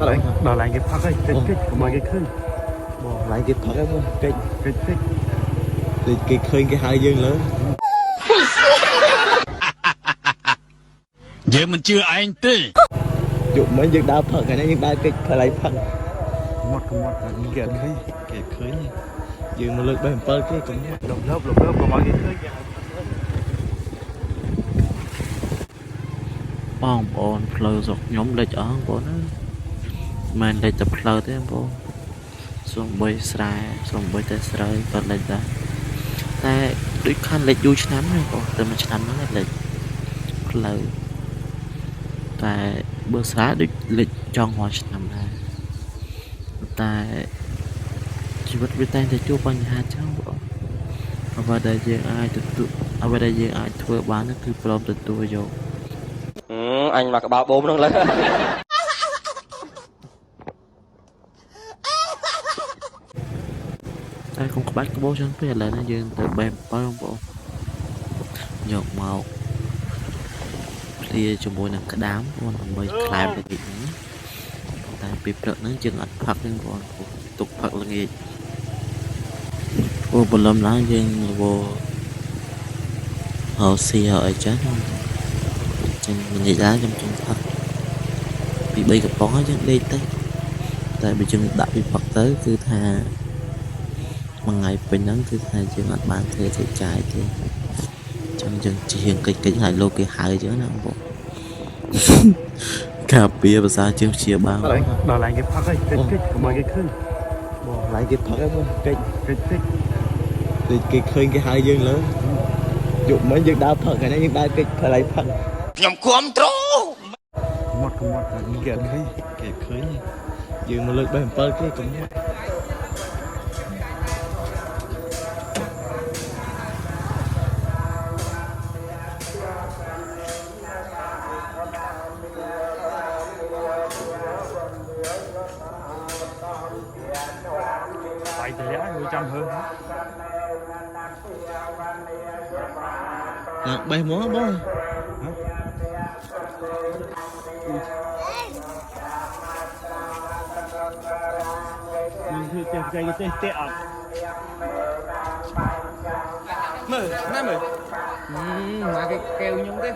đòi lại cái phát ấy cái mọi cái khơi bỏ lại cái thật em cái khơi cái hai dương lớn Vậy mình chưa anh tê dụng mấy dương đá phật cái này dương đá cái phải lại phật một cái khơi dương mà lực bên bờ cái cũng lộp lớp của mọi cái khơiបងប្អូនផ្លូវស្រុកខ្ញុំលេចអស់បងប្អូនណាមិនលេចតែផ្លូវទេបងប្អូនសំបីស្រែសំបីតែស្រូវក៏លេចដែរតែដូចខានលេចយូរឆ្នាំណាបងតែមួយឆ្នាំហ្នឹងលេចផ្លូវតែបើស្រែដូចលេចចង់រាល់ឆ្នាំដែរតែជីវិតវាតែងតែជួបបញ្ហាចឹងបងអ្វីដែលយើងអាចទទួលអ្វីដែលយើងអាចធ្វើបានគឺព្រមទទួលយក anh mặc bao bốm nó lên តែកុំក្បាច់ក្បោសចឹងពេកឥឡូវនេះយើងទៅបែប7បងប្អូនយកមកព្រាជាមួយនឹងក្តាមបងដើម្បីខ្លែបតិចហ្នឹងតែពេលព្រឹកហ្នឹងយើងអត់ផឹកទេបងប្អូនទុកផឹកល្ងាចអូបលំឡើងយើងមកហៅស៊ីហៅអីចឹងចឹងនិយាយដែរខ្ញុំចង់ផឹកពី3កំប៉ុងហើយយើងដេកទៅតែបើយើងដាក់ពីផឹកទៅគឺថាមួយថ្ងៃពេញហ្នឹងគឺថាយើងអត់បានធ្វើទៅចាយទេចឹងយើងជាងកិច្ចហើយលោកគេហៅចឹងណាបងការពារភាសាជាងព្យាបាល đòi lại cái phát ấy cái mọi cái khơi bỏ lại cái thật em cái khơi cái hai dương lớn dụng mấy dương đá phật cái này dương đá cái phải lại phật Nhầm cuốn trố một cái khơi dương mà lực bên bờ cái cũng phải thì lẽ người trăm hơn bay múa bố cái ọt mời nãy mời mà cái kêu nhung thế